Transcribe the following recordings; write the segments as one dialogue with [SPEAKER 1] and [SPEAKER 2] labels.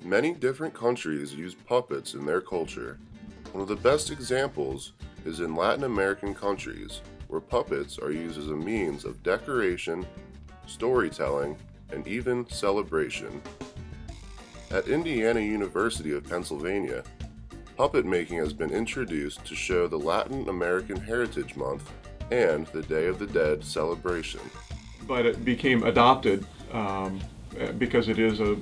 [SPEAKER 1] Many different countries use puppets in their culture. One of the best examples is in Latin American countries, where puppets are used as a means of decoration, storytelling, and even celebration. At Indiana University of Pennsylvania, puppet making has been introduced to show the Latin American Heritage Month and the Day of the Dead celebration.
[SPEAKER 2] But it became adopted because it is a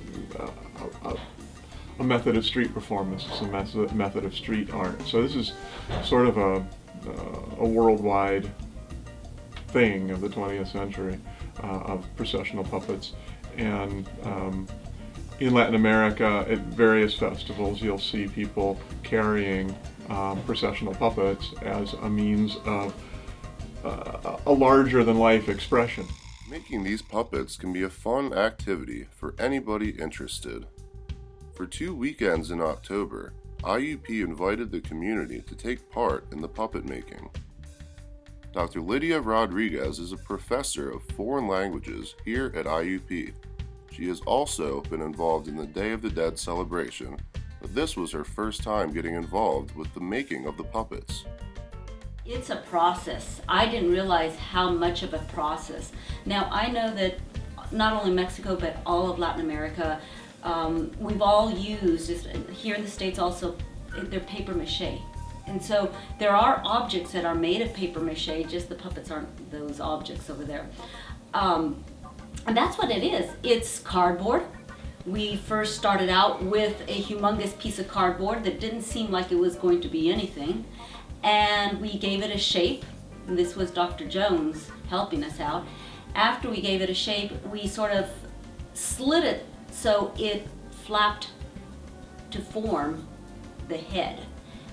[SPEAKER 2] method of street performance. It's a method of street art. So this is sort of a worldwide thing of the 20th century of processional puppets. And in Latin America, at various festivals, you'll see people carrying processional puppets as a means of a larger-than-life expression.
[SPEAKER 1] Making these puppets can be a fun activity for anybody interested. For 2 weekends in October, IUP invited the community to take part in the puppet making. Dr. Lydia Rodriguez is a professor of foreign languages here at IUP. She has also been involved in the Day of the Dead celebration, but this was her first time getting involved with the making of the puppets.
[SPEAKER 3] It's a process. I didn't realize how much of a process. Now, I know that not only Mexico, but all of Latin America, we've all used, here in the States also, they're paper mache. And so there are objects that are made of paper mache, just the puppets aren't those objects over there. And that's what it is. It's cardboard. We first started out with a humongous piece of cardboard that didn't seem like it was going to be anything. And we gave it a shape. And this was Dr. Jones helping us out. After we gave it a shape, we sort of slid it so it flapped to form the head.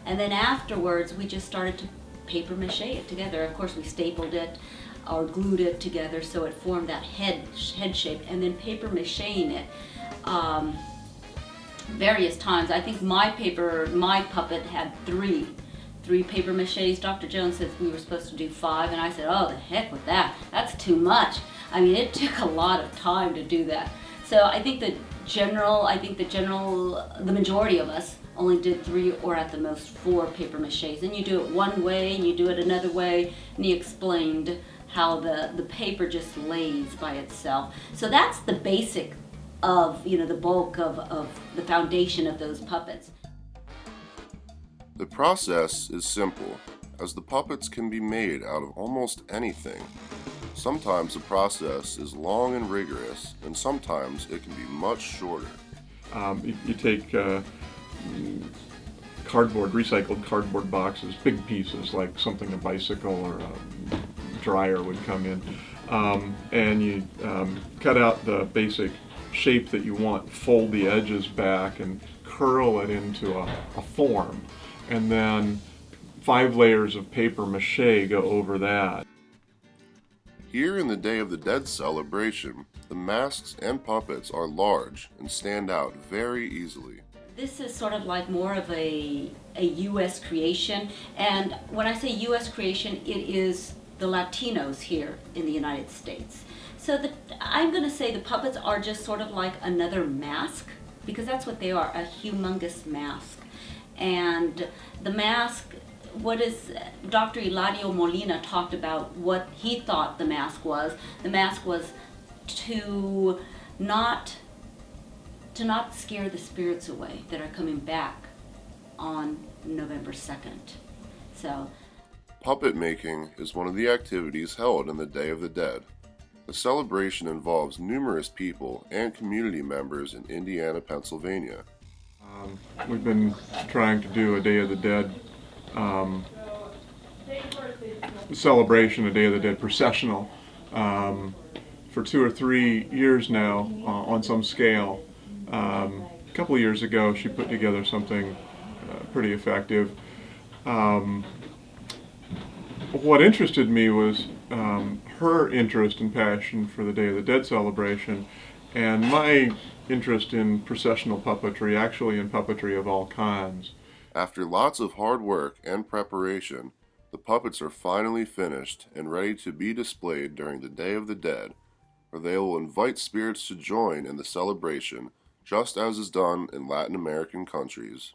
[SPEAKER 3] And then afterwards, we just started to paper mache it together. Of course, we stapled it or glued it together so it formed that head shape, and then paper macheing it various times. I think my puppet had three paper maches. Dr. Jones said we were supposed to do 5, and I said, oh, the heck with that. That's too much. I mean, it took a lot of time to do that. So I think the majority of us only did 3 or at the most 4 paper maches. And you do it one way and you do it another way, and he explained how the paper just lays by itself. So that's the basic of, the bulk of the foundation of those puppets.
[SPEAKER 1] The process is simple, as the puppets can be made out of almost anything. Sometimes the process is long and rigorous, and sometimes it can be much shorter.
[SPEAKER 2] You take recycled cardboard boxes, big pieces like something a bicycle or a dryer would come in, and you cut out the basic shape that you want, fold the edges back, and curl it into a form. And then 5 layers of paper mache go over that.
[SPEAKER 1] Here in the Day of the Dead celebration, the masks and puppets are large and stand out very easily.
[SPEAKER 3] This is sort of like more of a U.S. creation, and when I say U.S. creation, it is the Latinos here in the United States. So I'm going to say the puppets are just sort of like another mask, because that's what they are, a humongous mask. And the mask, what is Dr. Eladio Molina talked about what he thought the mask was. The mask was to not scare the spirits away that are coming back on November 2nd. So,
[SPEAKER 1] puppet making is one of the activities held in the Day of the Dead. The celebration involves numerous people and community members in Indiana, Pennsylvania.
[SPEAKER 2] We've been trying to do a Day of the Dead celebration, a Day of the Dead processional, for 2 or 3 years now on some scale. A couple of years ago, she put together something pretty effective. What interested me was her interest and passion for the Day of the Dead celebration, and my interest in processional puppetry, actually in puppetry of all kinds.
[SPEAKER 1] After lots of hard work and preparation, the puppets are finally finished and ready to be displayed during the Day of the Dead, where they will invite spirits to join in the celebration just as is done in Latin American countries.